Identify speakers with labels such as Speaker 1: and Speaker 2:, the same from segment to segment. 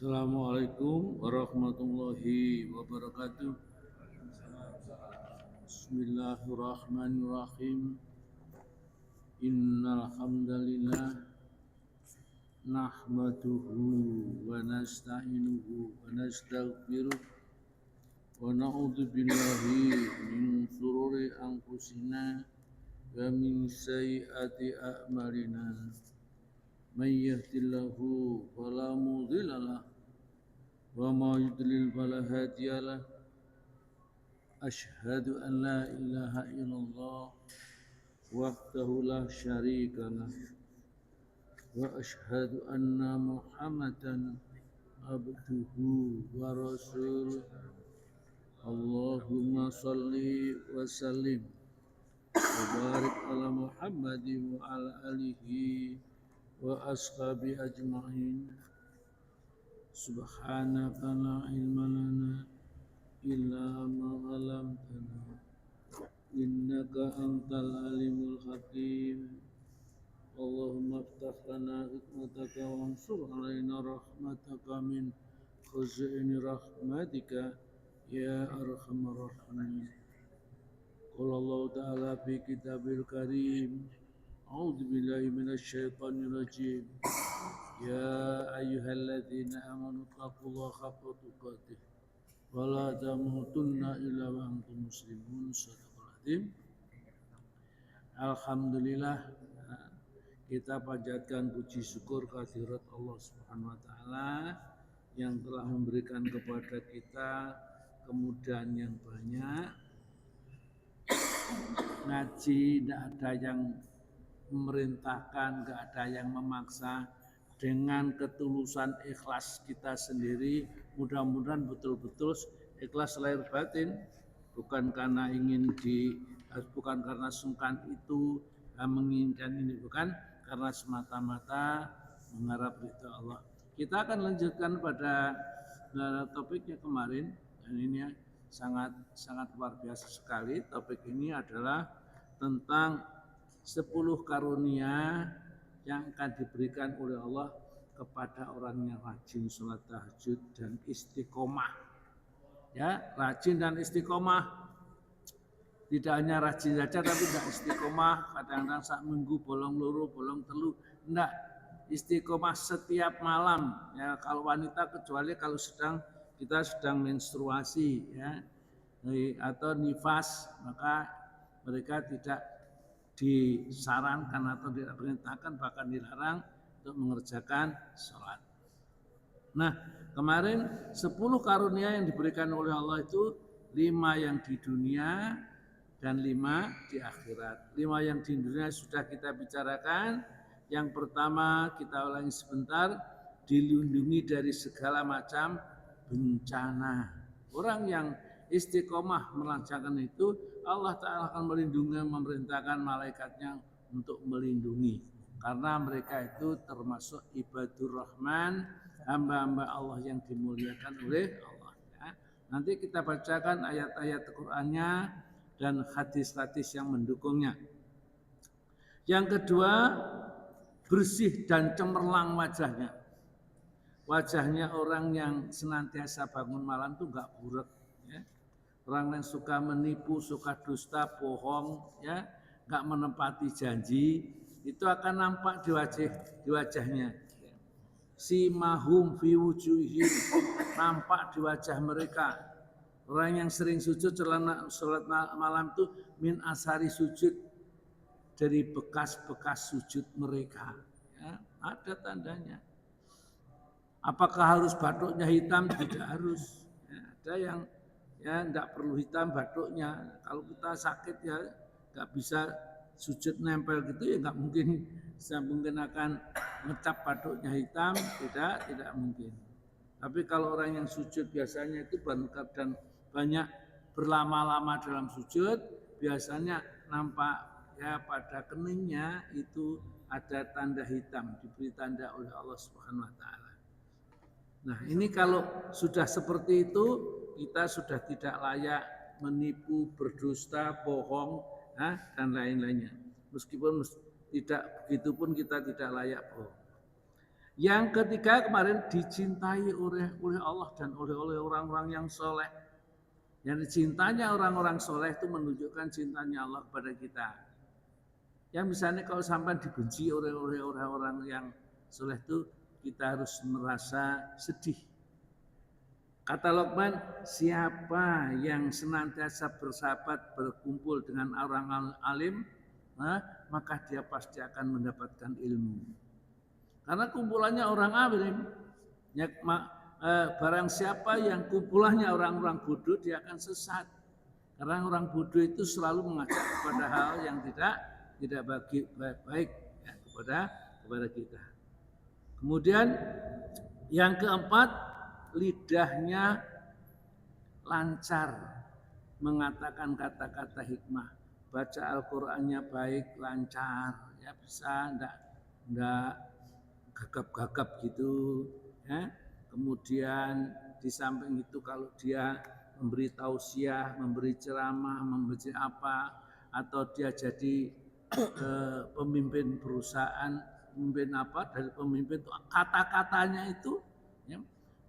Speaker 1: Assalamualaikum warahmatullahi wabarakatuh. Bismillahirrahmanirrahim. Innal hamdalillah nahmaduhu wa nasta'inuhu wa nastaghfiruh wa na'udzu billahi min shururi anfusina wa min sayyiati a'malina. May yahdihillahu fala mudilla lahu wa may yudlil fala hadiya lahu. Asyhadu an la ilaha illallah wahdahu la syarika lah wa asyhadu anna Muhammadan abduhu wa rasuluh. Allahumma salli wa sallim wa barik ala Muhammadin wa ala alihi wa ashabi ajma'in. Subhanaka la ilma lana illa ma 'allamtana innaka antal alimul hakim. Allahumma iftah lana hikmataka wansur alaina rahmataka min khuzaini rahmatika ya arhamar rahimin. Qala Allah ta'ala fi kitabil karim, a'udzu billahi minasyaitonir rajim. Ya ayyuhalladzina amanu taqullaha haqqa tuqatih wala tamutunna illa wa antum muslimun. Shadaqallahul. Alhamdulillah, kita panjatkan puji syukur kehadirat Allah Subhanahu wa taala yang telah memberikan kepada kita kemudahan yang banyak. Ngaji tidak ada yang memerintahkan, tidak ada yang memaksa. Dengan ketulusan ikhlas kita sendiri, mudah-mudahan betul-betul ikhlas lahir batin, bukan karena bukan karena sungkan itu, menginginkan ini, bukan karena semata-mata mengharap ridha Allah. Kita akan lanjutkan pada topiknya kemarin, dan ini sangat luar biasa sekali. Topik ini adalah tentang 10 karunia yang akan diberikan oleh Allah kepada orang yang rajin sholat tahajud dan istiqomah. Ya, rajin dan istiqomah. Tidak hanya rajin saja tapi tidak istiqomah. Kadang-kadang sak minggu bolong loro, bolong telu. Tidak, istiqomah setiap malam. Ya, kalau wanita kecuali kalau kita sedang menstruasi, ya, atau nifas, maka mereka tidak disarankan atau tidak diperintahkan, bahkan dilarang untuk mengerjakan sholat. Nah, kemarin 10 karunia yang diberikan oleh Allah itu 5 yang di dunia dan 5 di akhirat. 5 yang di dunia sudah kita bicarakan. Yang pertama kita ulangi sebentar, dilindungi dari segala macam bencana. Orang yang istiqomah melaksanakan itu, Allah Ta'ala akan melindungi, memerintahkan malaikatnya untuk melindungi. Karena mereka itu termasuk ibadur rahman, hamba-hamba Allah yang dimuliakan oleh Allah. Ya. Nanti kita bacakan ayat-ayat Qur'annya dan hadis-hadis yang mendukungnya. Yang kedua, bersih dan cemerlang wajahnya. Wajahnya orang yang senantiasa bangun malam itu enggak burek. Ya. Orang yang suka menipu, suka dusta, bohong, ya, enggak menepati janji, itu akan nampak di wajahnya. Simahum fi wujuhihim, nampak di wajah mereka. Orang yang sering sujud sholat malam itu min asari sujud, dari bekas-bekas sujud mereka. Ya, ada tandanya. Apakah harus batuknya hitam? Tidak harus. Ya, ada yang enggak perlu hitam batuknya. Kalau kita sakit ya enggak bisa sujud nempel gitu, ya enggak mungkin akan ngecap batuknya hitam, tidak mungkin. Tapi kalau orang yang sujud biasanya itu dan banyak berlama-lama dalam sujud, biasanya nampak ya pada keningnya itu ada tanda hitam, diberi tanda oleh Allah Subhanahu wa taala. Nah, ini kalau sudah seperti itu, kita sudah tidak layak menipu, berdusta, bohong, dan lain-lainnya. Meskipun tidak begitu pun kita tidak layak bohong. Yang ketiga kemarin dicintai oleh Allah dan oleh orang-orang yang soleh. Yang cintanya orang-orang soleh itu menunjukkan cintanya Allah kepada kita. Yang misalnya kalau sampai dibenci oleh orang-orang yang soleh itu, kita harus merasa sedih. Kata Luqman, siapa yang senantiasa bersahabat berkumpul dengan orang alim, maka dia pasti akan mendapatkan ilmu. Karena kumpulannya orang alim, barang siapa yang kumpulannya orang-orang bodoh, dia akan sesat. Karena orang bodoh itu selalu mengajak kepada hal yang tidak baik ya, kepada kita. Kemudian yang keempat, lidahnya lancar mengatakan kata-kata hikmah. Baca Al-Qur'annya baik, lancar, ya bisa enggak gagap-gagap gitu ya. Kemudian di samping itu kalau dia memberi tausiah, memberi ceramah, memberi apa, atau dia jadi pemimpin perusahaan, pemimpin apa, dari pemimpin itu kata-katanya itu ya,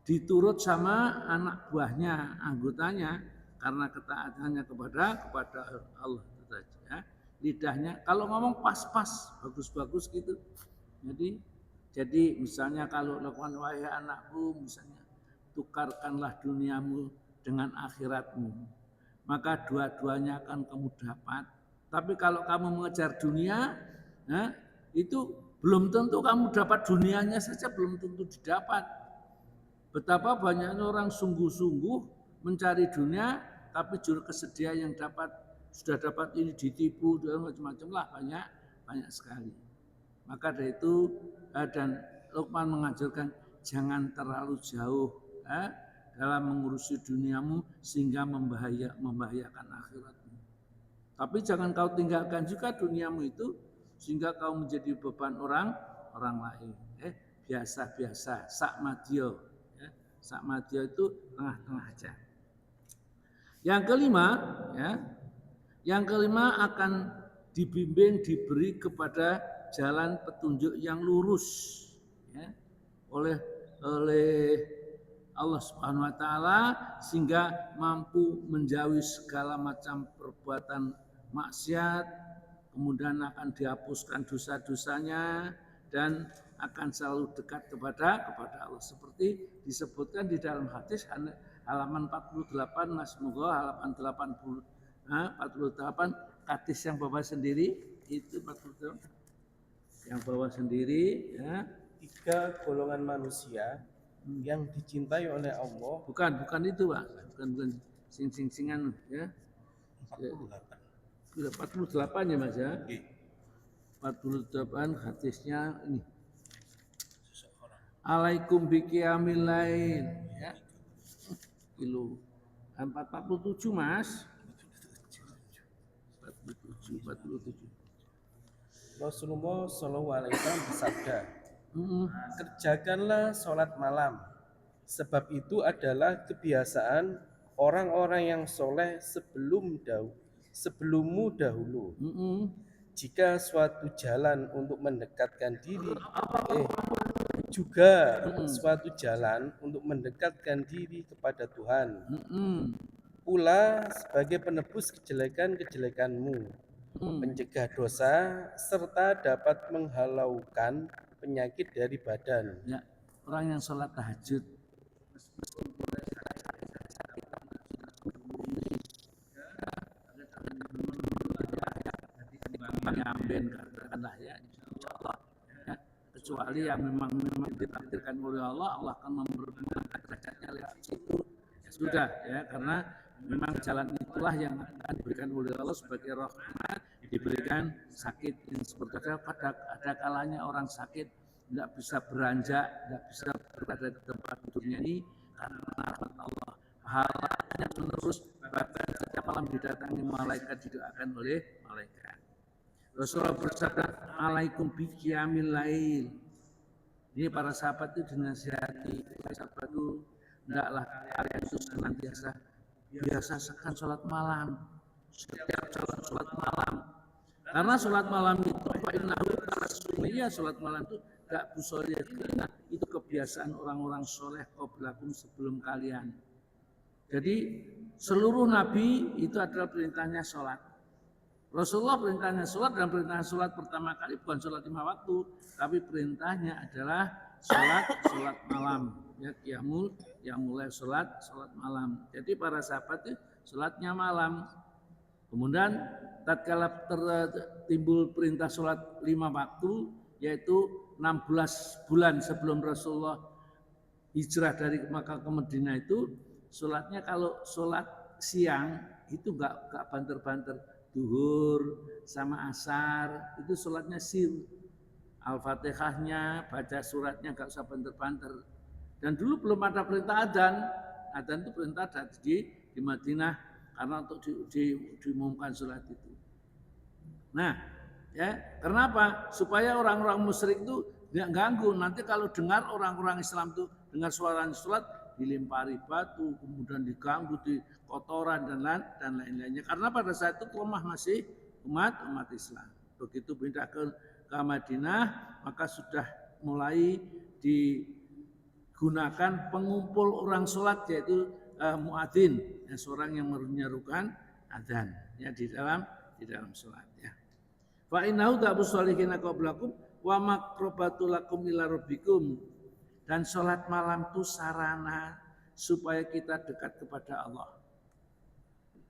Speaker 1: diturut sama anak buahnya, anggotanya, karena ketaatannya kepada Allah itu saja ya. Lidahnya kalau ngomong pas-pas, bagus-bagus gitu. Jadi misalnya kalau Luqman, wahai anakku, misalnya tukarkanlah duniamu dengan akhiratmu, maka dua-duanya akan kamu dapat. Tapi kalau kamu mengejar dunia, itu belum tentu kamu dapat dunianya saja, belum tentu didapat. Betapa banyaknya orang sungguh-sungguh mencari dunia, tapi juru kesedia yang sudah dapat ini ditipu dan macam-macam lah, banyak sekali. Maka dari itu dan Luqman mengajarkan jangan terlalu jauh dalam mengurusi duniamu sehingga membahayakan akhiratmu. Tapi jangan kau tinggalkan juga duniamu itu sehingga kau menjadi beban orang lain. Biasa-biasa, sakmadyo. Sakmadyo itu tengah-tengah aja. Yang kelima akan dibimbing, diberi kepada jalan petunjuk yang lurus ya, oleh Allah Subhanahu wa taala sehingga mampu menjauhi segala macam perbuatan maksiat, kemudian akan dihapuskan dosa-dosanya dan akan selalu dekat kepada Allah seperti disebutkan di dalam hadis halaman 48, semoga halaman 48 hadis yang Bapak sendiri itu 48 yang bawa sendiri ya.
Speaker 2: 3 golongan manusia yang dicintai oleh Allah.
Speaker 1: Bukan itu Pak, bukan sing-singan ya. 48 ya Mas ya. 48 hadisnya ini. Alaikum biqiyamil lail ya. Kilo 47 Mas. 47.
Speaker 2: Rasulullah SAW bersabda, kerjakanlah sholat malam, sebab itu adalah kebiasaan orang-orang yang soleh sebelummu dahulu. Jika suatu jalan untuk mendekatkan diri, suatu jalan untuk mendekatkan diri kepada Tuhan, pula sebagai penebus kejelekan-kejelekanmu, mencegah dosa serta dapat menghalaukan penyakit dari badan.
Speaker 1: Ya, orang yang sholat tahajud katakanlah ya, insyaallah ya, kecuali yang memang ditakdirkan oleh Allah akan memperbenar derajatnya lewat situ. Ya sudah ya, karena memang jalan itulah yang akan diberikan oleh Allah sebagai rahmat, diberikan sakit yang seperti ada kalanya orang sakit tidak bisa beranjak, tidak bisa berada di tempat tidurnya ini karena rahmat Allah. Pahalanya terus bahkan setiap malam didatangi malaikat, didoakan oleh malaikat. Rasulullah bersabda, alaikum biqiyamil lail. Ini para sahabat itu dinasihati, para sahabat itu hendaklah kalian itu senantiasa biasakan sholat malam, setiap sholat malam. Karena sholat malam itu sholat malam itu da'bu sholihin, itu kebiasaan orang-orang soleh qablakum sebelum kalian. Jadi seluruh nabi itu adalah perintahnya sholat. Rasulullah perintahnya sholat, dan perintahnya sholat pertama kali bukan sholat 5 waktu, tapi perintahnya adalah sholat malam. Ya, yang mulai sholat malam. Jadi para sahabat itu sholatnya malam. Kemudian tatkala timbul perintah sholat 5 waktu, yaitu 16 bulan sebelum Rasulullah hijrah dari Makkah ke Madinah itu, sholatnya kalau sholat siang itu enggak banter-banter. Duhur sama asar itu sholatnya sir. Al-Fatihahnya, baca suratnya enggak usah banter-banter. Dan dulu belum ada perintah adzan. Adzan itu perintah di Madinah karena untuk diumumkan sholat itu. Nah, ya, kenapa? Supaya orang-orang musyrik itu tidak ganggu. Nanti kalau dengar orang-orang Islam itu dengar suara sholat, dilempari batu, kemudian diganggu di kotoran dan lain-lainnya. Karena pada saat itu rumah masih umat Islam. Begitu pindah ke Madinah, maka sudah mulai digunakan pengumpul orang sholat, yaitu muadzin, seorang yang menyerukan adzan ya di dalam sholat ya. Fa innahu da'bu sholihin qablakum wa maqrabatul lakum ila rabbikum. Dan sholat malam itu sarana supaya kita dekat kepada Allah.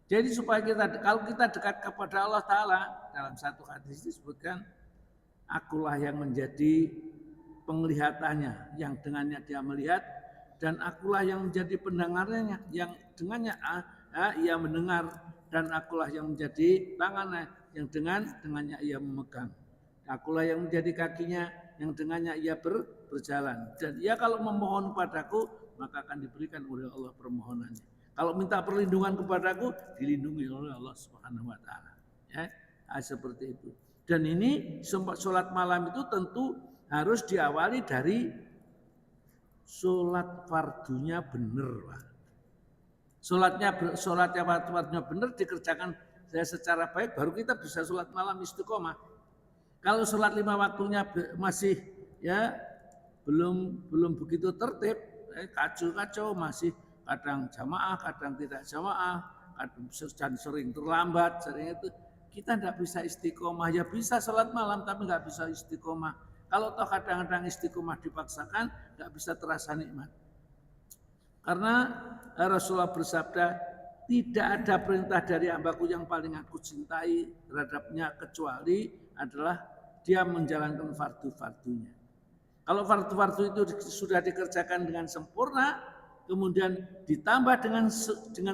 Speaker 1: Jadi supaya kalau kita dekat kepada Allah Ta'ala, dalam satu hadis disebutkan, akulah yang menjadi penglihatannya, yang dengannya dia melihat, dan akulah yang menjadi pendengarnya, yang dengannya ia mendengar, dan akulah yang menjadi tangannya, yang dengannya ia memegang. Akulah yang menjadi kakinya, yang dengannya ia berjalan. Dan ia kalau memohon padaku, maka akan diberikan oleh Allah permohonannya. Kalau minta perlindungan kepadaku, dilindungi oleh Allah Subhanahu wa taala. Ya, seperti itu. Dan ini sholat malam itu tentu harus diawali dari sholat fardunya benar. Sholatnya fardunya benar dikerjakan secara baik, baru kita bisa sholat malam istiqomah. Kalau sholat 5 waktunya masih ya belum begitu tertib, kacau masih kadang jamaah, kadang tidak jamaah, kadang sering terlambat, sering itu kita tidak bisa istiqomah. Ya bisa sholat malam tapi nggak bisa istiqomah. Kalau toh kadang-kadang istiqomah dipaksakan, nggak bisa terasa nikmat. Karena Rasulullah bersabda, tidak ada perintah dari hambaku yang paling aku cintai terhadapnya kecuali adalah dia menjalankan fardu-fardunya. Kalau fardu-fardu itu sudah dikerjakan dengan sempurna, kemudian ditambah dengan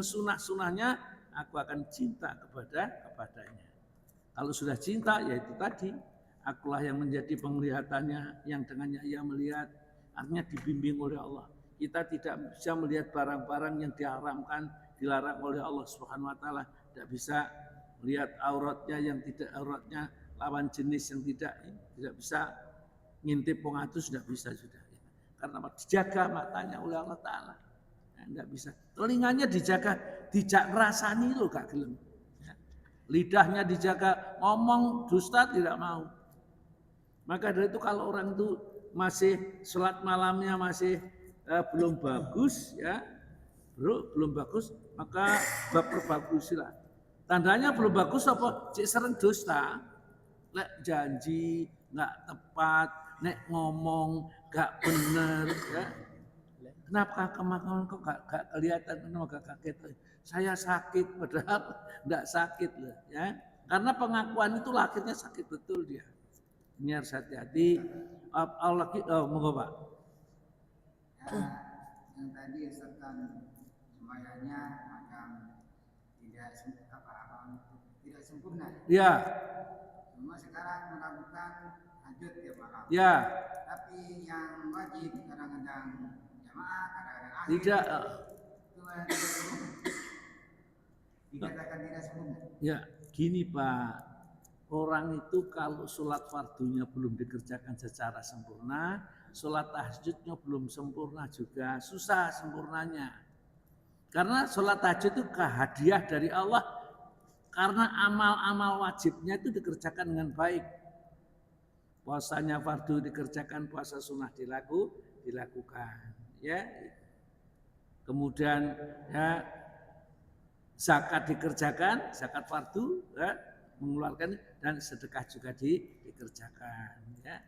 Speaker 1: sunnah-sunnahnya, aku akan cinta kepadanya. Kalau sudah cinta, yaitu tadi, akulah yang menjadi penglihatannya, yang dengannya ia melihat, artinya dibimbing oleh Allah. Kita tidak bisa melihat barang-barang yang diharamkan, dilarang oleh Allah Subhanahu wa taala. Tidak bisa melihat auratnya yang tidak auratnya, lawan jenis yang tidak bisa ngintip pengatus, tidak bisa sudah. Karena dijaga matanya oleh Allah Ta'ala. Tidak bisa. Telinganya dijaga, dijak rasani lo gak gelem. Lidahnya dijaga, ngomong dusta tidak mau. Maka dari itu kalau orang itu masih sholat malamnya masih belum bagus ya, belum bagus, maka perbagusilah. Tandanya belum bagus apa? Cik sering dusta, lek janji nggak tepat, nek ngomong gak bener ya. Kenapa kemakan kok gak kelihatan, kenapa gak kaget? Saya sakit padahal enggak sakit loh ya. Karena pengakuan itu akhirnya sakit betul dia. Ini harus hati-hati. Allah monggo Pak.
Speaker 3: Ya, yang tadi serta semuanya macam tidak sempurna.
Speaker 1: Ya.
Speaker 3: Semua sekarang melakukan hajat ya Pak.
Speaker 1: Ya.
Speaker 3: Tapi yang wajib kadang-kadang jamaah, kadang-kadang akhir.
Speaker 1: Tidak.
Speaker 3: Dikatakan tidak sempurna.
Speaker 1: Ya, gini Pak. Orang itu kalau sholat fardunya belum dikerjakan secara sempurna, sholat tahajudnya belum sempurna juga, susah sempurnanya. Karena sholat tahajud itu hadiah dari Allah, karena amal-amal wajibnya itu dikerjakan dengan baik. puasanya fardu dikerjakan, puasa sunnah dilakukan. Ya, kemudian ya zakat dikerjakan, zakat fardu ya, mengeluarkan, dan sedekah juga dikerjakan. Ya,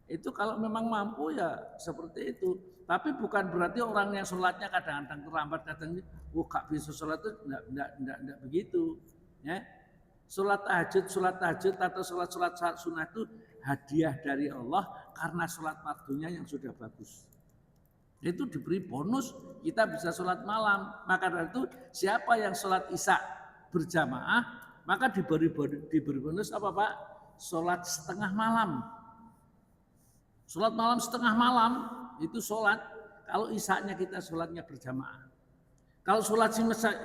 Speaker 1: itu kalau memang mampu ya seperti itu. Tapi bukan berarti orang yang sholatnya kadang-kadang terlambat, kadang gak bisa sholat itu enggak begitu. Ya, sholat tahajud atau sholat sunnah itu hadiah dari Allah karena sholat fardunya yang sudah bagus. Itu diberi bonus, kita bisa sholat malam. Maka dari itu siapa yang sholat isya berjamaah, maka diberi bonus apa Pak? Sholat setengah malam. Sholat malam setengah malam itu sholat kalau isyanya kita sholatnya berjamaah. Kalau sholat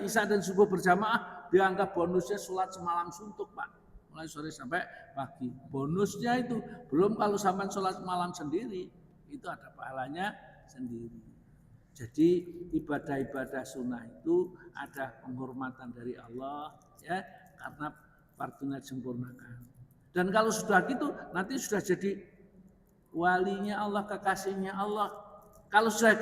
Speaker 1: isya dan subuh berjamaah dianggap bonusnya sholat semalam suntuk Pak. Mulai sore sampai pagi. Bonusnya itu belum kalau sampai sholat malam sendiri itu ada pahalanya sendiri. Jadi ibadah-ibadah sunnah itu ada penghormatan dari Allah ya, karena fardunya disempurnakan. Dan kalau sudah gitu nanti sudah jadi walinya Allah, kekasihnya Allah. Kalau sudah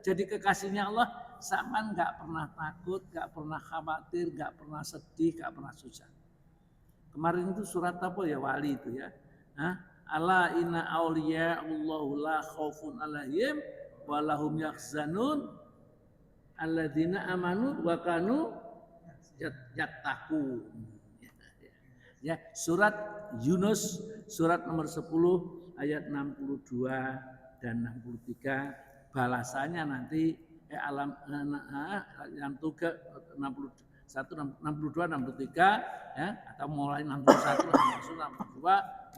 Speaker 1: jadi kekasihnya Allah, sama nggak pernah takut, nggak pernah khawatir, nggak pernah sedih, nggak pernah susah. Kemarin itu surat apa ya wali itu ya? Ala inna awliya Allahu la khaufun alaihim walahum yakhzanun alladzina amanu wa kanu yattaqun. Ya, surat Yunus surat nomor 10 ayat 62 dan 63, balasannya nanti alam yang 61 62 63 ya, atau mulai 61 62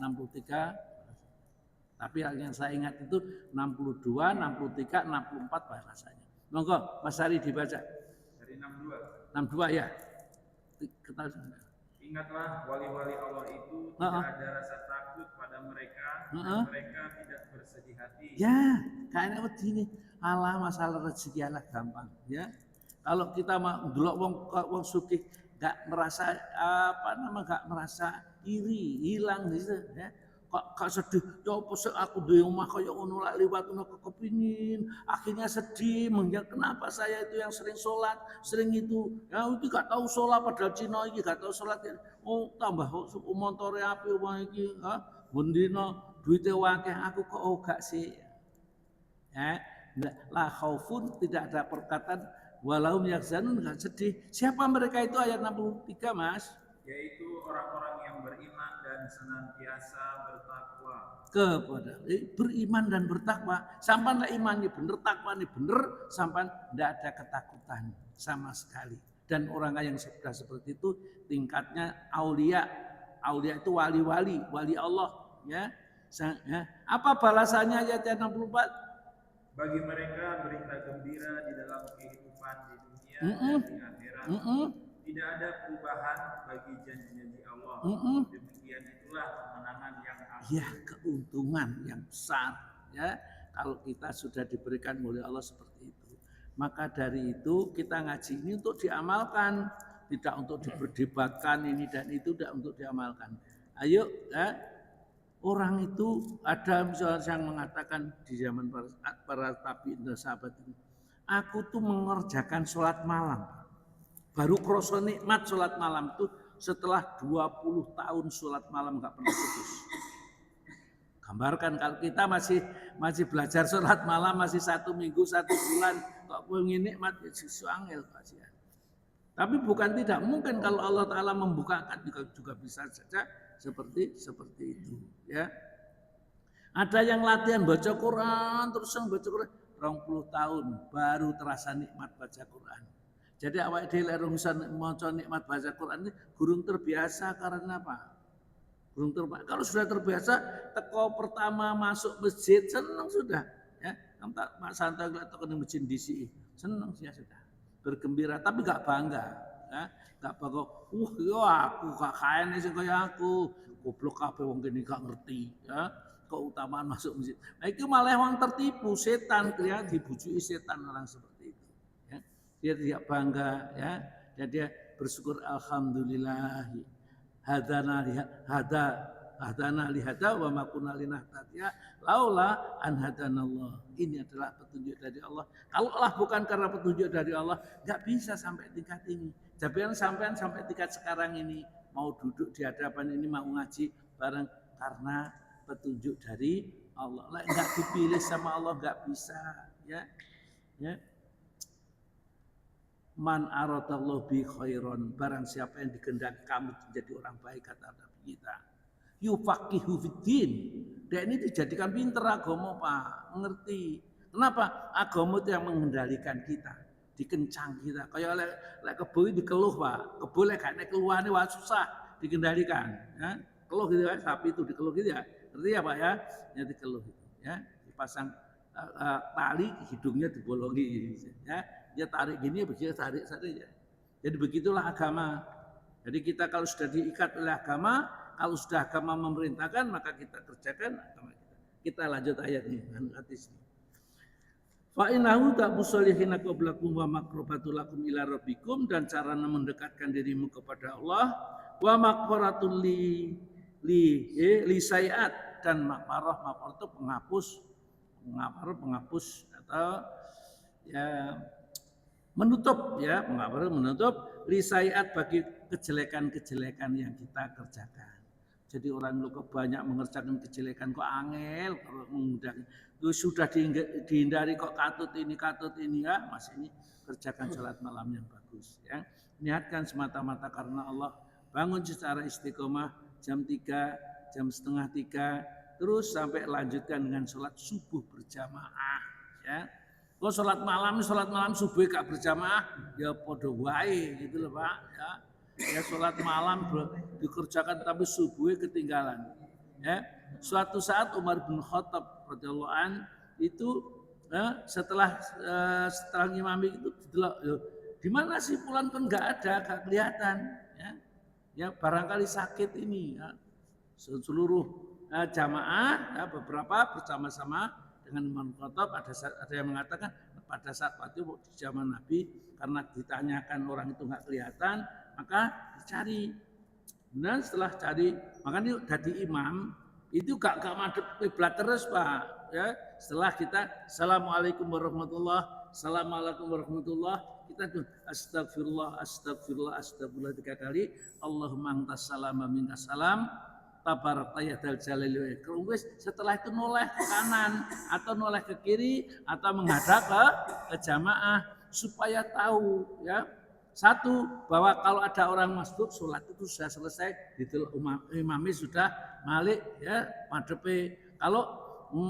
Speaker 1: 63. Tapi yang saya ingat itu 62, 63, 64 bahasanya. Monggo Mas Ari dibaca.
Speaker 4: Dari 62.
Speaker 1: 62 ya. Kita
Speaker 4: Ingatlah wali-wali Allah itu tidak ada rasa takut pada mereka dan mereka tidak bersedih hati.
Speaker 1: Ya, kayaknya begini. Allah masalah rezeki Allah gampang ya. Kalau kita mau ndelok wong sugih enggak merasa enggak merasa iri, hilang gitu ya. Kok sedih, ya apa sih aku di rumah kayak ngono lak liwat ngono kepingin, akhirnya sedih, kenapa saya itu yang sering sholat, sering itu, ya itu gak tahu sholat padahal Cina ini gak tahu sholat, oh tambah montore api uang ini, bendino duitnya wakil aku kok gak sih, ya, la khaufun tidak ada perkataan, walau yahzanun gak sedih, siapa mereka itu ayat 63 Mas?
Speaker 4: Yaitu orang-orang yang beriman dan senantiasa bertakwa.
Speaker 1: Kepada beriman dan bertakwa, sampai imannya bener, takwanya bener, sampai tidak ada ketakutan sama sekali. Dan orang yang sudah seperti itu tingkatnya aulia. Aulia itu wali-wali, wali Allah. Ya. Apa balasannya ayat 64?
Speaker 4: Bagi mereka berita gembira di dalam kehidupan di dunia dan di akhirat. Tidak ada perubahan bagi janji-janji Allah. Demikian itulah kemenangan yang agung.
Speaker 1: Ya, keuntungan yang besar. Ya, kalau kita sudah diberikan oleh Allah seperti itu. Maka dari itu kita ngaji ini untuk diamalkan, tidak untuk diperdebatkan ini dan itu, tidak untuk diamalkan. Ayo, ya. Orang itu ada misalnya yang mengatakan di zaman para tabi'in dan sahabat ini, aku tuh mengerjakan sholat malam. Baru kroso nikmat sholat malam itu setelah 20 tahun sholat malam gak pernah putus. Gambarkan kalau kita masih belajar sholat malam, masih 1 minggu, 1 bulan, kok pengen nikmat, itu angel kasihan. Tapi bukan tidak mungkin kalau Allah Ta'ala membukakan juga bisa saja seperti itu. Ya. Ada yang latihan baca Quran, terus yang baca Quran 20 tahun baru terasa nikmat baca Quran. Jadi awak dhewe rungsan maca nikmat baca Quran ini gurung terbiasa karena apa? Gurung terbiasa. Kalau sudah terbiasa, teko pertama masuk masjid senang sudah, ya. Entah Pak Santo lihat teko masjid disi, senang ya sudah. Bergembira tapi enggak bangga, ya. Enggak bangga, ya aku gak kaene sing kaya aku. Goblok kabeh wong kene gak ngerti, ya. Keutamaan masuk masjid. Nah, itu malah wong tertipu, setan dia dibujuki setan orang seperti itu. Dia tidak bangga ya, dan dia bersyukur alhamdulillah hada hadana lihada wa ma kunna linahtadiya laula an hadanallah. Ini adalah petunjuk dari Allah. Kalau Allah bukan karena petunjuk dari Allah, nggak bisa sampai tingkat ini. Jadi sampai tingkat sekarang ini mau duduk di hadapan ini mau ngaji bareng karena petunjuk dari Allah. Lah enggak dipilih sama Allah enggak bisa, ya. Ya. Man aradallahu bi khairon, barang siapa yang dikehendaki kamu menjadi orang baik kata Nabi kita. Yufaqihu fiddin. Dan ini dijadikan pinter agama, Pak. Mengerti. Kenapa? Agama itu yang mengendalikan kita, dikencang kita. Kayak lek kebo dikeluh, Pak. Kebo lek gak nek keluhane wah susah dikendalikan, ya. Keluh gitu kan, sapi itu dikeluh gitu ya. Ngerti ya, Pak ya? Ya dikeluh gitu, ya. Dipasang tali hidungnya dibolongi, ya. Dia tarik gini, begitu tarik ya. Jadi begitulah agama. Jadi kita kalau sudah diikat oleh agama, kalau sudah agama memerintahkan, maka kita kerjakan agama kita. Kita lanjut ayat ini, hadis ini. Fa innahu ta'busolihina qablakum wa maqrabatul lakum ila rabbikum, dan cara mendekatkan dirimu kepada Allah, wa maqfaratul li sayiat, dan maghfirah itu penghapus atau ya menutup, ya, menutup lisaiat bagi kejelekan-kejelekan yang kita kerjakan. Jadi orang lu banyak mengerjakan kejelekan kok angel kalau mengundang itu sudah dihindari kok katut ini ya, Mas ini kerjakan salat malam yang bagus, ya. Niatkan semata-mata karena Allah, bangun secara istiqomah jam 3, jam setengah 3, terus sampai lanjutkan dengan sholat subuh berjamaah, ya. Kalau sholat malam subuh gak berjamaah, ya podo wae gitu loh, Pak. Ya sholat malam dikerjakan tapi subuh ketinggalan. Ya, suatu saat Umar bin Khattab radhiyallahu an itu setelah imami itu di mana sih pulang kan nggak ada, gak kelihatan. Ya barangkali sakit ini. Ya. Seluruh jamaah ya, beberapa bersama-sama dengan Imam Khattab, ada yang mengatakan pada saat itu di zaman Nabi karena ditanyakan orang itu nggak kelihatan maka dicari. Dan setelah cari makanya jadi imam itu gak madhep kiblat terus, Pak, ya. Setelah kita assalamualaikum warahmatullah, assalamualaikum warahmatullah, kita tuh astagfirullah 3 kali, Allahumma antas salam wa minkas salam, tabarakta ya dal jalali wal ikram. Setelah itu noleh ke kanan atau noleh ke kiri atau menghadap ke jamaah supaya tahu, ya. Satu, bahwa kalau ada orang masuk sholat itu sudah selesai, imamnya sudah malik, ya, madhepe. Kalau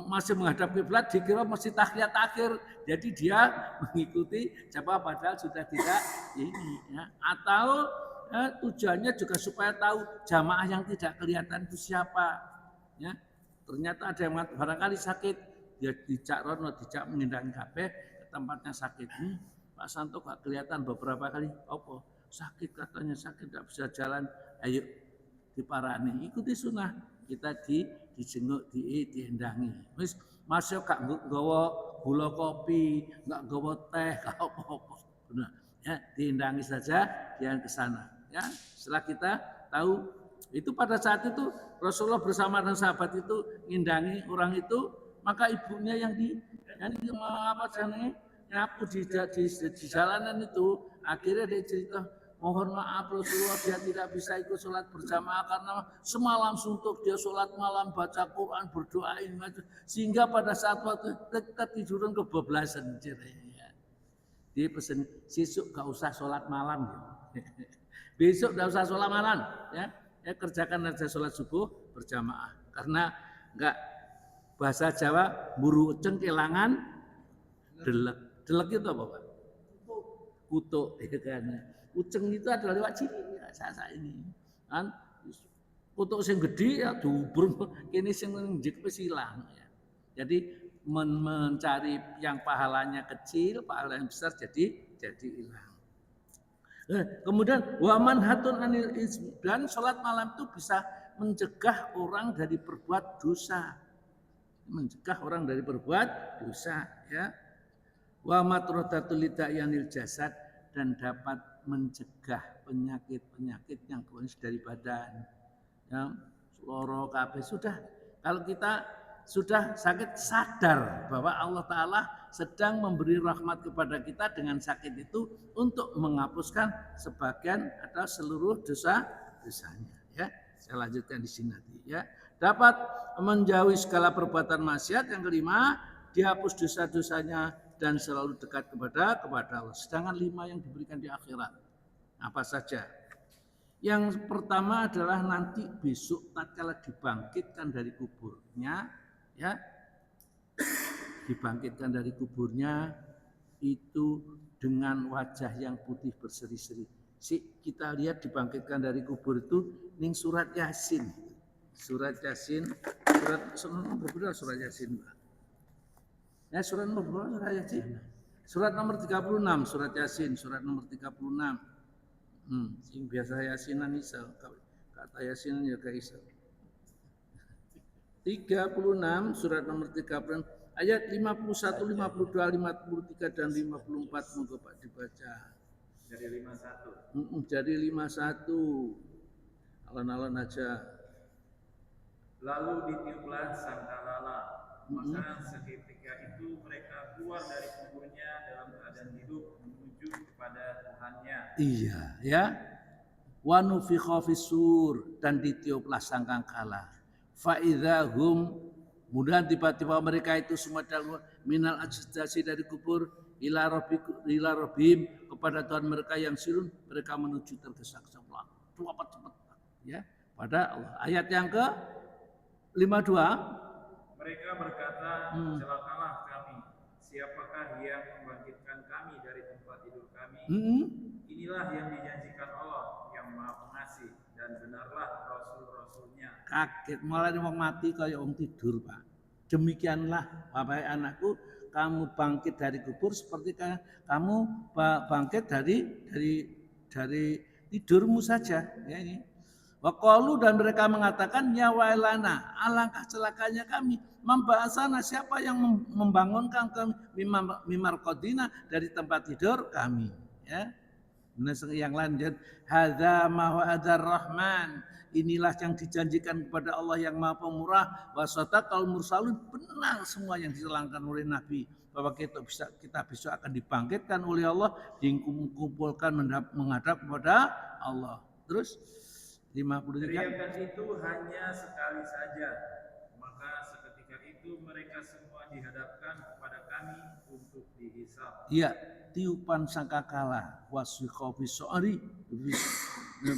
Speaker 1: masih menghadap kiblat dikira masih tahiyat akhir, jadi dia mengikuti jamaah padahal sudah tidak ini, ya. Atau tujuannya juga supaya tahu jamaah yang tidak kelihatan itu siapa, ya. Ternyata ada yang barangkali sakit, dia dijak rono, dijak mengindangi kabeh ke tempatnya sakit. Pak Santo gak kelihatan beberapa kali, apa sakit katanya, sakit gak bisa jalan, ayo diparani, ikuti sunnah, kita dijenguk, diendangi. Wis masuk gak nggawa gula kopi, gak nggawa teh, gak apa-apa, benar, ya, diendangi saja, jangan ke sana. Ya, setelah kita tahu itu pada saat itu Rasulullah bersama dengan sahabat itu ngindangi orang itu, maka ibunya yang nyapu di jalanan itu, akhirnya dia cerita, mohon maaf Rasulullah, dia tidak bisa ikut sholat berjamaah karena semalam suntuk dia sholat malam, baca Quran, berdoain, sehingga pada saat waktu ketiduran kebablasan. Dia pesen, sesuk gak usah sholat malam, besok gak usah sholat malam, ya, kerjakan aja sholat subuh berjamaah, karena enggak, bahasa Jawa buru uceng kelangan delek. Delek itu apa, Pak? Kutuk, ya kan. Uceng itu adalah lewat sini, ya, saya ini. Kan kutuk sing gede ya dubur, kene sing njek wis ilang, ya. Jadi mencari yang pahalanya kecil, pahala yang besar jadi hilang. Kemudian waman hatun anil ismi, dan sholat malam itu bisa mencegah orang dari berbuat dosa. Mencegah orang dari berbuat dosa, ya. Wa matradatul lidayanil jasad, dan dapat mencegah penyakit-penyakit yang kronis dari badan. Ya, loro kabeh sudah. Kalau kita sudah sakit, sadar bahwa Allah Ta'ala sedang memberi rahmat kepada kita dengan sakit itu untuk menghapuskan sebagian atau seluruh dosa-dosanya. Ya, saya lanjutkan di sini nanti. Ya, dapat menjauhi segala perbuatan maksiat. Yang kelima, dihapus dosa-dosanya dan selalu dekat kepada Allah. Sedangkan 5 yang diberikan di akhirat apa saja? Yang pertama adalah nanti besok tatkala dibangkitkan dari kuburnya, ya, dibangkitkan dari kuburnya itu dengan wajah yang putih berseri-seri. Kita lihat dibangkitkan dari kubur itu ning surat Yasin. Surat Yasin, surat Yasin. Ya, surat nomor Yasin. Surat nomor 36, surat Yasin, surat nomor 36. Sing biasa Yasinan iso, kata Yasinan ya gak iso. 36, surat nomor 36, ayat 51, 52, 53 dan 54 moga Pak dibaca.
Speaker 4: Dari 51.
Speaker 1: Dari 51. Alon-alon aja.
Speaker 4: Lalu ditiuplah sangkalala, maka seketika itu mereka keluar dari kuburnya dalam keadaan hidup menuju kepada Tuhannya.
Speaker 1: Iya, ya. Wa nufikha fis-sur, dan ditiuplah sangkakala. Fa idzahum, kemudian tiba-tiba mereka itu semua dalam minal ajdasi dari kubur ila rabbihim, kepada Tuhan mereka yang sirun, mereka menuju tergesa-gesa. Cepat, ya, pada Allah. Ayat yang ke 52.
Speaker 4: Mereka berkata, celakalah kami. Siapakah yang membangkitkan kami dari tempat tidur kami? Inilah yang dijanjikan Allah yang Maha Pengasih, dan benarlah rasul-rasulnya.
Speaker 1: Kaget, malah wong mati kaya wong tidur, Pak. Demikianlah, wahai anakku, kamu bangkit dari kubur seperti kamu bangkit dari tidurmu saja. Ya, ini. Waqalu, dan mereka mengatakan, ya wailana, alangkah celakanya kami, membahasana, siapa yang membangunkan kami mimar qadina, dari tempat tidur kami. Ya. Yang lain, hadza ma wa'adar rahman, inilah yang dijanjikan kepada Allah yang Maha Pemurah, wa sadaqal mursalun, benar semua yang diselangkan oleh Nabi, bahwa kita besok akan dibangkitkan oleh Allah, dikumpulkan menghadap kepada Allah. Terus 53.
Speaker 4: Teriakan itu hanya sekali saja, maka seketika itu mereka semua dihadapkan kepada kami untuk dihisab.
Speaker 1: Iya, tiupan sangkakala, wasiqa bisori,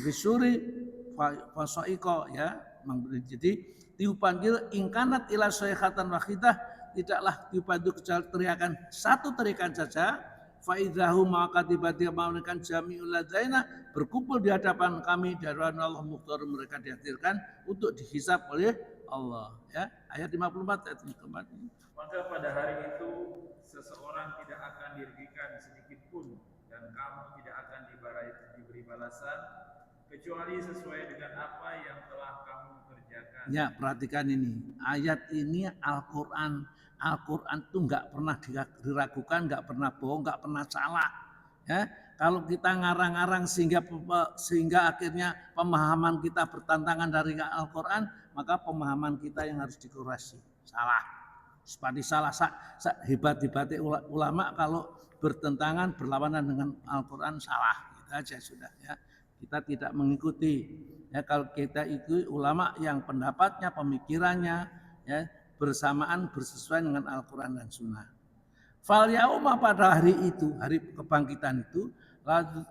Speaker 1: bisuri fasaiko, ya. Jadi tiupan itu ingkanat ila sayhatan wahidah, tidaklah tiupan itu kecuali teriakan satu teriakan saja. Faidahu maka tiba-tiba mereka jami'ul ladaina, berkumpul di hadapan kami dari Allah Mukhtar, mereka dihadirkan untuk dihisab oleh Allah. Ya, ayat 54 ayat 54.
Speaker 4: Maka pada hari itu seseorang tidak akan dirugikan sedikit pun, dan kamu tidak akan diberi balasan kecuali sesuai dengan apa yang telah kamu kerjakan. Ya,
Speaker 1: perhatikan ini. Ayat ini Al-Quran itu nggak pernah diragukan, nggak pernah bohong, nggak pernah salah. Ya, kalau kita ngarang-ngarang sehingga akhirnya pemahaman kita bertentangan dari Al-Quran, maka pemahaman kita yang harus dikoreksi. Salah, seperti salah hebat-hebatnya ulama kalau bertentangan berlawanan dengan Al-Quran salah. Gitu aja sudah, ya. Kita tidak mengikuti. Ya, kalau kita ikuti ulama yang pendapatnya, pemikirannya, ya, bersamaan bersesuaian dengan Al-Quran dan Sunnah. Fal yauma, pada hari itu, hari kebangkitan itu,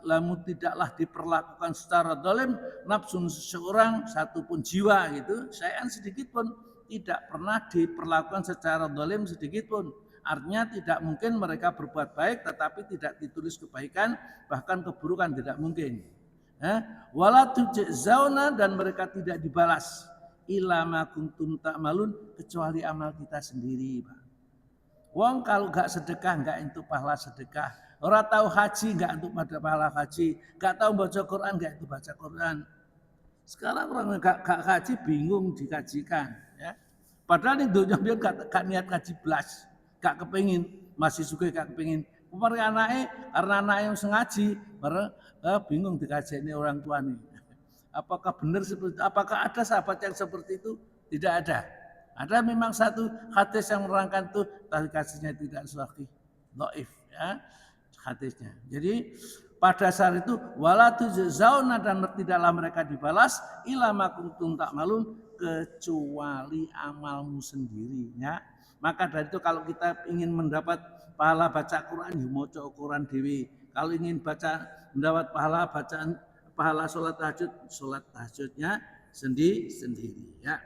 Speaker 1: lamu tidaklah diperlakukan secara zalim nafsun seseorang, satupun jiwa gitu, sayaan sedikit pun tidak pernah diperlakukan secara zalim sedikit pun. Artinya tidak mungkin mereka berbuat baik tetapi tidak ditulis kebaikan, bahkan keburukan tidak mungkin. Wala tujzauna, dan mereka tidak dibalas ila ma kuntum ta'malun, kecuali amal kita sendiri, Pak. Wong kalau gak sedekah gak entuk pahala sedekah, ora tahu haji gak entuk pahala haji, gak tahu baca Quran gak entuk baca Quran. Sekarang orang gak haji bingung dikajikan, ya. Padahal ini dunia biar gak niat ngaji belas, gak kepengin, masih suka gak kepengin. Karena anaknya yang sengaji, bingung dikajeni orang tua nih. Apakah benar seperti itu? Apakah ada sahabat yang seperti itu? Tidak ada. Ada memang satu hadis yang menerangkan itu, tapi hadisnya tidak sahih, dhaif ya hadisnya. Jadi pada saat itu wala tujzauna dan tidaklah mereka dibalas ila ma kuntum ta'malun kecuali amalmu sendiri ya. Maka dari itu kalau kita ingin mendapat pahala baca Quran ya maca Quran dewi. Kalau ingin mendapat pahala sholat tahajudnya sendiri ya.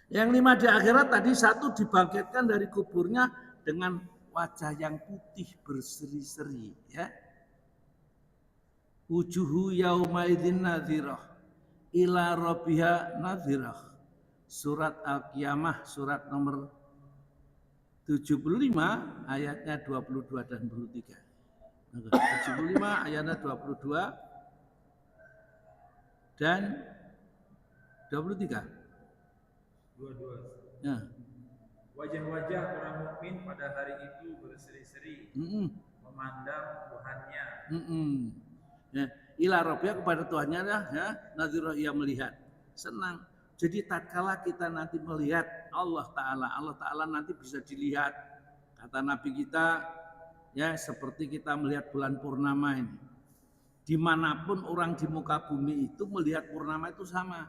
Speaker 1: Yang 5 di akhirat tadi 1 dibangkitkan dari kuburnya dengan wajah yang putih berseri-seri ya. Wujuhu yaumaidin nadhirah ila rabbiha nadhirah. Surat Al-Qiyamah surat nomor 75 ayatnya 22 dan 23. 75 ayatnya 22 dan 23.
Speaker 4: Dua-dua.
Speaker 1: Ya.
Speaker 4: Wajah-wajah orang mukmin pada hari itu berseri-seri, memandang Tuhannya.
Speaker 1: Ya, ila rabbia kepada Tuhannya ya, nadhirah ia melihat. Senang. Jadi tatkala kita nanti melihat Allah Ta'ala nanti bisa dilihat. Kata Nabi kita ya seperti kita melihat bulan purnama ini. Dimanapun orang di muka bumi itu melihat purnama itu sama.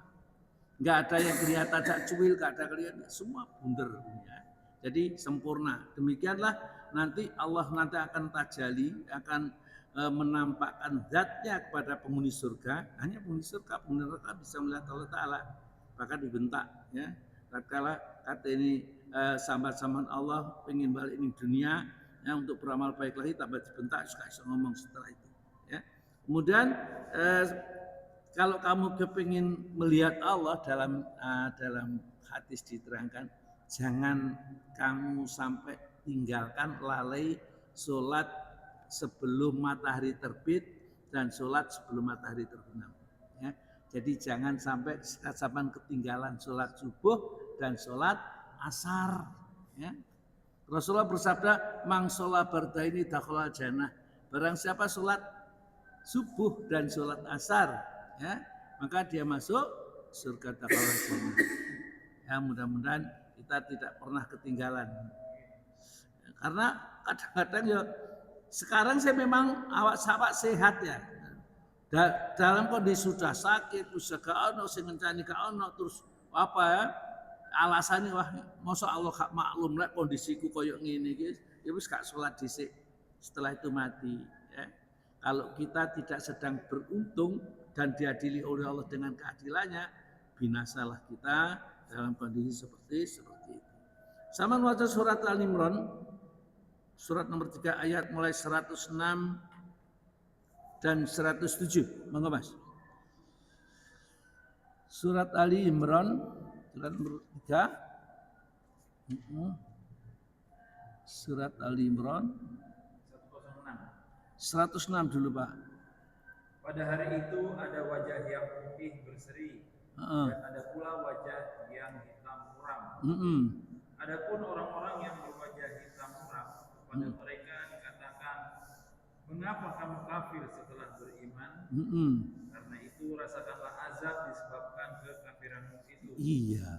Speaker 1: Nggak ada yang kelihatan cak cuil, nggak ada kelihatan, semua bunder ya. Jadi sempurna. Demikianlah nanti Allah nanti akan tajali, akan menampakkan zatnya kepada penghuni surga. Hanya penghuni surga, penghuni neraka bisa melihat Allah Ta'ala. Bahkan dibentak ya. Tatkala kata ini sambat-sambat Allah pengen balik ini dunia ya, untuk beramal baik lagi, tambah dibentak juga bisa ngomong setelah itu ya. Kemudian kalau kamu kepingin melihat Allah dalam hadis diterangkan, jangan kamu sampai tinggalkan lalai sholat sebelum matahari terbit dan sholat sebelum matahari terbenam. Ya. Jadi jangan sampai ketinggalan sholat subuh dan sholat asar. Ya. Rasulullah bersabda, "Mang sholat bardaini dakhala jannah." Barang siapa sholat subuh dan sholat asar, ya, maka dia masuk surga dakhala jannah. Ya, mudah-mudahan kita tidak pernah ketinggalan. Karena kadang-kadang ya sekarang saya memang awak sehat ya. Dalam kondisi sudah sakit, sudah gak ono sing ngencani gak ono terus apa ya? Alasannya wah, masa Allah gak maklum lah kondisiku koyo ngene iki, ya wis gak salat dhisik. Setelah itu mati, ya. Kalau kita tidak sedang beruntung dan diadili oleh Allah dengan keadilannya, binasalah kita dalam kondisi seperti itu. Sama baca surat Al-Imran, surat nomor 3 ayat mulai 106 dan 107. Monggo Mas. Surat Ali Imran, surat nomor 3. Surat Ali Imran 106 dulu Pak.
Speaker 4: Pada hari itu ada wajah yang putih berseri dan ada pula wajah yang hitam muram. Adapun orang-orang yang berwajah hitam muram, kepada mereka dikatakan, mengapa kamu kafir setelah beriman? Karena itu rasakanlah azab disebabkan kekafiranmu itu.
Speaker 1: Iya,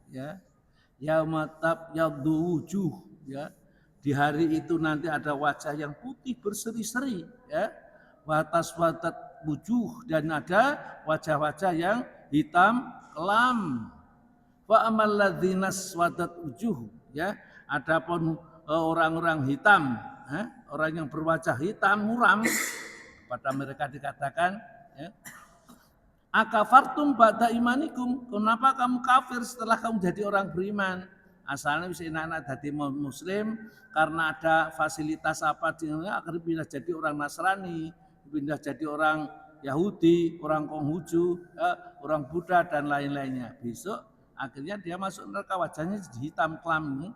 Speaker 1: ya. Yaumatab yaddu wujuh, ya. Di hari itu nanti ada wajah yang putih berseri-seri, ya. Watas watat wujuh, dan ada wajah-wajah yang hitam kelam. Wa amal ladzinas wadat wujuh, ya. Adapun orang-orang hitam, orang yang berwajah hitam muram, kepada mereka dikatakan, ya, akafartum ba'da imanikum, kenapa kamu kafir setelah kamu jadi orang beriman? Asalnya bisa anak jadi muslim karena ada fasilitas apa dia akhirnya pindah jadi orang Nasrani, pindah jadi orang Yahudi, orang Konghucu, orang Buddha dan lain-lainnya. Besok akhirnya dia masuk neraka, wajahnya jadi hitam kelam.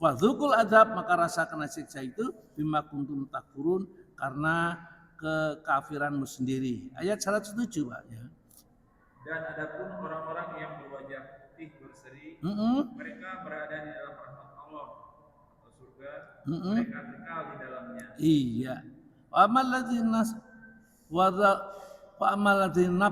Speaker 1: Wadzukul adab, maka rasakan siksa itu bima kuntum takfurun, karena kekafiranmu sendiri. Ayat 107 Pak ya.
Speaker 4: Dan adapun orang-orang yang berwajah putih berseri, mereka berada di dalam rahmat Allah atau surga, mereka kekal di dalamnya.
Speaker 1: Iya. Amal ladzinas Fa amal ladzina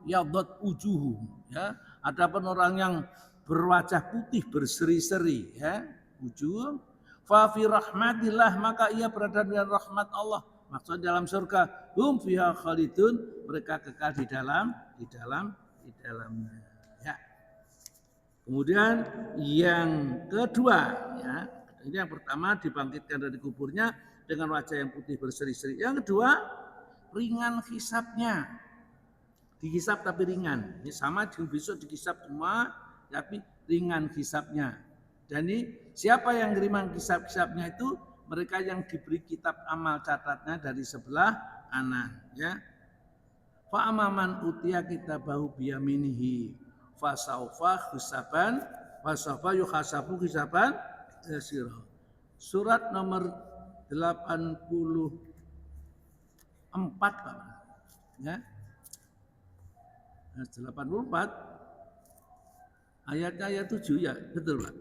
Speaker 1: yadhat wujuhum, ya. Adapun orang yang berwajah putih berseri-seri, ya, wujuh, fa fi rahmatillah, maka ia berada di rahmat Allah. Maksudnya dalam surga, hum fiha khalidun, mereka kekal di dalamnya. Ya. Kemudian yang kedua, ya, ini yang pertama dibangkitkan dari kuburnya dengan wajah yang putih berseri-seri. Yang kedua, ringan hisabnya. Dihisab tapi ringan. Ini sama besok dihisab semua, tapi ringan hisabnya. Dan ini siapa yang ringan hisabnya itu? Mereka yang diberi kitab amal catatnya dari sebelah kanan, ya. Fa amaman utiya kitabahu biyaminihi fasaufa hisaban fasaufa yuhasabu hisaban yasira. Surat nomor 84, Pak. Ya. 84 ayatnya ayat 7, ya, betul, Pak.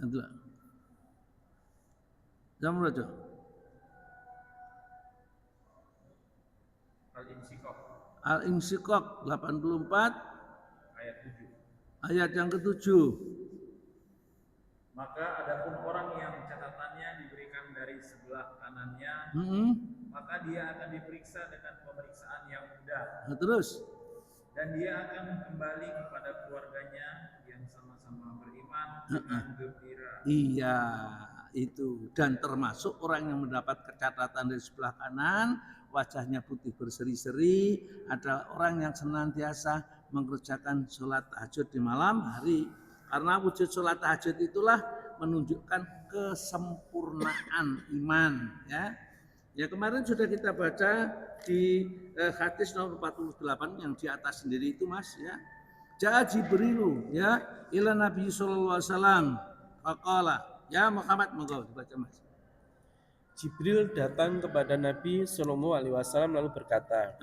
Speaker 1: Yang dua. Jangan baca. Al-Insyiqaq 84
Speaker 4: ayat 7.
Speaker 1: ayat yang ke-7.
Speaker 4: Maka adapun orang yang catatannya diberikan dari sebelah kanannya, maka dia akan diperiksa dengan pemeriksaan yang mudah.
Speaker 1: Nah, terus
Speaker 4: Dan dia akan kembali kepada keluarganya yang sama-sama beriman dengan gembira.
Speaker 1: iya, itu. Dan termasuk orang yang mendapat catatan dari sebelah kanan, wajahnya putih berseri-seri, adalah orang yang senantiasa mengerjakan sholat tahajud di malam hari. Karena wujud sholat tahajud itulah menunjukkan kesempurnaan iman, ya. Ya, kemarin sudah kita baca di hadis nomor 48 yang di atas sendiri itu, Mas, ya. Ja'a Jibrilu, ya, ila Nabi sallallahu alaihi wasallam faqala, ya Muhammad, monggo dibaca, Mas.
Speaker 2: Jibril datang kepada Nabi Shallallahu Alaihi Wasallam lalu berkata,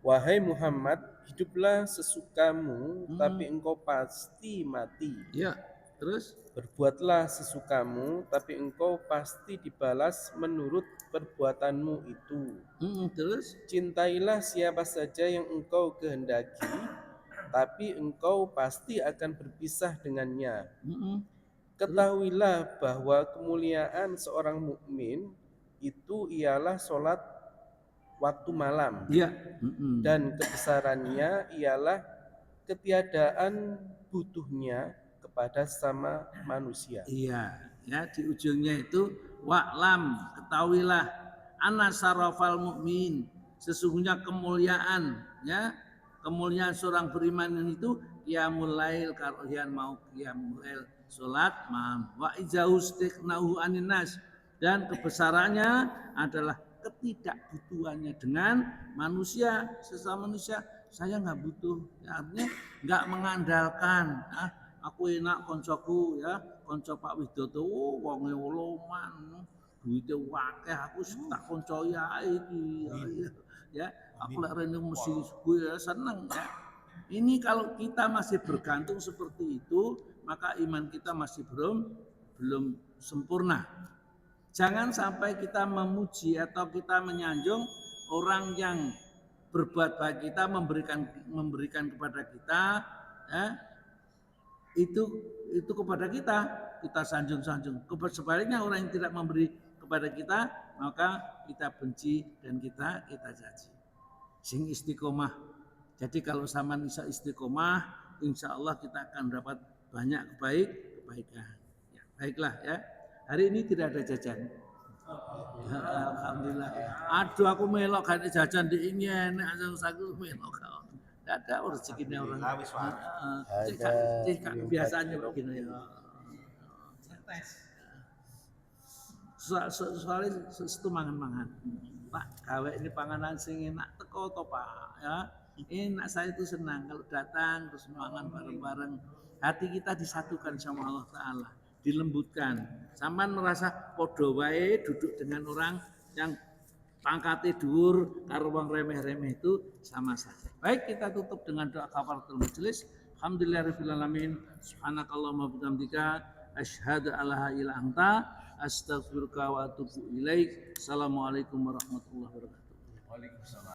Speaker 2: wahai Muhammad, hiduplah sesukamu, tapi engkau pasti mati.
Speaker 1: Ya, terus
Speaker 2: Berbuatlah sesukamu, tapi engkau pasti dibalas menurut perbuatanmu itu.
Speaker 1: Terus
Speaker 2: Cintailah siapa saja yang engkau kehendaki, tapi engkau pasti akan berpisah dengannya. Ketahuilah bahwa kemuliaan seorang mukmin itu ialah sholat waktu malam,
Speaker 1: ya,
Speaker 2: dan kebesarannya ialah ketiadaan butuhnya kepada sama manusia.
Speaker 1: Iya, ya, di ujungnya itu wa'lam, ketahuilah, anna sarafal mukmin, sesungguhnya kemuliaan, ya, kemuliaan seorang beriman itu qiyamul lail, karohian mau qiyamul lail, salat malam, wa izaustiknahu anin nas, dan kebesarannya adalah ketidakbutuhannya dengan manusia, sesama manusia. Saya nggak butuh, ya, artinya nggak mengandalkan, aku enak koncoku, ya, konco Pak Widodo, wonge woloman, duite wakeh, aku tak konco ya iki, ya, aku lek rene mesti gue seneng, ya. Ini kalau kita masih bergantung seperti itu, maka iman kita masih belum sempurna. Jangan sampai kita memuji atau kita menyanjung orang yang berbuat baik kita, memberikan kepada kita, ya, itu kepada kita sanjung-sanjung. Sebaliknya orang yang tidak memberi kepada kita, maka kita benci dan kita caci. Sing istiqomah. Jadi kalau sama bisa istiqomah, insya Allah kita akan dapat banyak kebaikan. Ya, baiklah, ya. Hari ini tidak ada jajan. Ya, alhamdulillah. Aduh, aku melok kan jajan di ini enak, aku melok. Tidak ada rezekinya orang. Cek biasanya begini, ya. Soalnya itu mangan-mangan. Pak, gawe ini panganan sing enak teko to, Pak, ya. Enak, saya itu senang kalau datang terus mangan bareng-bareng. Hati kita disatukan sama Allah Ta'ala, dilembutkan. Sampean merasa podo wae duduk dengan orang yang pangkatnya dhuwur karo wong remeh-remeh itu sama saja. Baik, kita tutup dengan doa kafaratul majelis. Alhamdulillahirabbil alamin. Subhanakallahumma wa bihamdika asyhadu alla ilaha illa anta astaghfiruka wa atubu ilaik. Assalamualaikum warahmatullahi wabarakatuh.
Speaker 4: Waalaikumsalam.